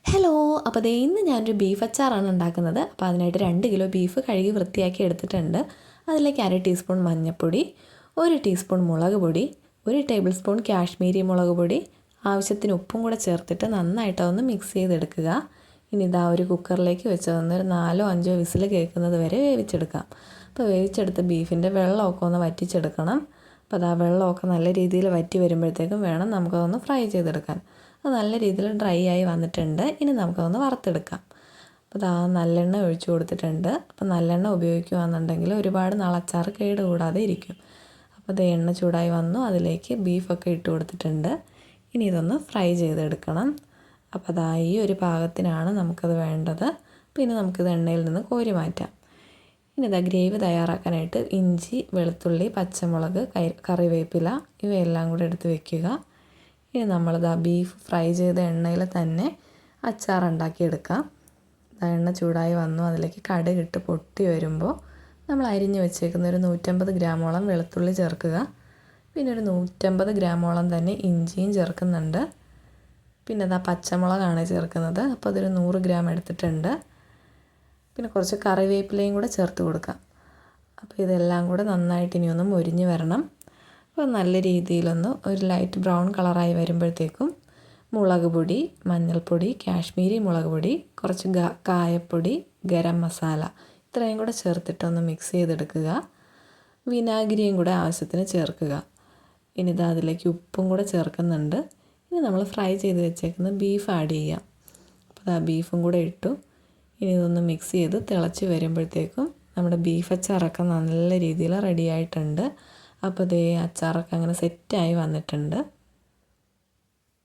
Hello, അപ്പോൾ ദേ ഇന്ന് ഞാനൊരു ബീഫ് അച്ചാറാണ് ഉണ്ടാക്കുന്നത്. അപ്പോൾ അതിനായിട്ട് 2 കിലോ ബീഫ് കഴുകി വൃത്തിയാക്കി എടുത്തിട്ടുണ്ട്. അതിലേക്ക് 1/2 ടീസ്പൂൺ മഞ്ഞൾപ്പൊടി, 1 ടീസ്പൂൺ മുളക് പൊടി, 1 ടേബിൾ സ്പൂൺ കാശ്മീരി മുളക് പൊടി, ആവശ്യത്തിന് ഉപ്പും കൂടെ ചേർത്തിട്ട് നന്നായിട്ട് അതൊന്ന് മിക്സ് ചെയ്തെടുക്കുക. ഇനി ഇതാ ഒരു കുക്കറിലേക്ക് വെച്ചതൊന്ന് ഒരു 4-5 വിസിൽ കേൾക്കുന്നത് വരെ വേവിച്ചെടുക്കാം. അപ്പോൾ വേവിച്ചെടുത്ത ബീഫിൻ്റെ വെള്ളമൊക്കെ ഒന്ന് വറ്റിച്ചെടുക്കണം. അപ്പോൾ അതാ വെള്ളമൊക്കെ നല്ല രീതിയിൽ വറ്റി വരുമ്പോഴത്തേക്കും വേണം നമുക്കതൊന്ന് ഫ്രൈ ചെയ്തെടുക്കാൻ. അത് നല്ല രീതിയിൽ ഡ്രൈ ആയി വന്നിട്ടുണ്ട്. ഇനി നമുക്കതൊന്ന് വറുത്തെടുക്കാം. അപ്പോൾ അതാ നല്ലെണ്ണ ഒഴിച്ചു കൊടുത്തിട്ടുണ്ട്. അപ്പോൾ നല്ലെണ്ണ ഉപയോഗിക്കുകയാണെന്നുണ്ടെങ്കിൽ ഒരുപാട് നാൾ അച്ചാർ കേടുകൂടാതെ ഇരിക്കും. അപ്പോൾ അത് എണ്ണ ചൂടായി വന്നു, അതിലേക്ക് ബീഫൊക്കെ ഇട്ട് കൊടുത്തിട്ടുണ്ട്. ഇനി ഇതൊന്ന് ഫ്രൈ ചെയ്തെടുക്കണം. അപ്പോൾ അതാ ഈ ഒരു പാകത്തിനാണ് നമുക്കത് വേണ്ടത്. അപ്പോൾ ഇനി നമുക്കിത് എണ്ണയിൽ നിന്ന് കോരി മാറ്റാം. ഇനി ഇതാ ഗ്രേവി തയ്യാറാക്കാനായിട്ട് ഇഞ്ചി, വെളുത്തുള്ളി, പച്ചമുളക്, കറിവേപ്പില ഇവയെല്ലാം കൂടെ എടുത്ത് വെക്കുക. ഇനി നമ്മളിതാ ബീഫ് ഫ്രൈ ചെയ്ത എണ്ണയിൽ തന്നെ അച്ചാർ ഉണ്ടാക്കിയെടുക്കാം. എണ്ണ ചൂടായി വന്നു, അതിലേക്ക് കടുകിട്ട് പൊട്ടി വരുമ്പോൾ നമ്മൾ അരിഞ്ഞ് വെച്ചേക്കുന്ന ഒരു 150 ഗ്രാമോളം വെളുത്തുള്ളി ചേർക്കുക. പിന്നെ ഒരു 150 ഗ്രാമോളം തന്നെ ഇഞ്ചിയും ചേർക്കുന്നുണ്ട്. പിന്നെ ഇതാ പച്ചമുളകാണ് ചേർക്കുന്നത്. അപ്പോൾ അതൊരു 100 ഗ്രാം എടുത്തിട്ടുണ്ട്. പിന്നെ കുറച്ച് കറിവേപ്പിലയും കൂടെ ചേർത്ത് കൊടുക്കാം. അപ്പോൾ ഇതെല്ലാം കൂടെ നന്നായിട്ട് ഇനിയൊന്ന് മൊരിഞ്ഞ് വരണം. അപ്പോൾ നല്ല രീതിയിലൊന്ന് ഒരു ലൈറ്റ് ബ്രൗൺ കളറായി വരുമ്പോഴത്തേക്കും മുളക് പൊടി, മഞ്ഞൾപ്പൊടി, കാശ്മീരി മുളക് പൊടി, കുറച്ച് കായപ്പൊടി, ഗരം മസാല ഇത്രയും കൂടെ ചേർത്തിട്ടൊന്ന് മിക്സ് ചെയ്തെടുക്കുക. വിനാഗിരിയും കൂടെ ആവശ്യത്തിന് ചേർക്കുക. ഇനി ഇതാ അതിലേക്ക് ഉപ്പും കൂടെ ചേർക്കുന്നുണ്ട്. ഇനി നമ്മൾ ഫ്രൈ ചെയ്ത് വെച്ചേക്കുന്ന ബീഫ് ആഡ് ചെയ്യാം. അപ്പോൾ ആ ബീഫും കൂടെ ഇട്ടു. ഇനി ഇതൊന്ന് മിക്സ് ചെയ്ത് തിളച്ച് വരുമ്പോഴത്തേക്കും നമ്മുടെ ബീഫ് അച്ചാറൊക്കെ നല്ല രീതിയിൽ റെഡി ആയിട്ടുണ്ട്. അപ്പോൾ ദേ അച്ചാറൊക്കെ അങ്ങനെ സെറ്റായി വന്നിട്ടുണ്ട്.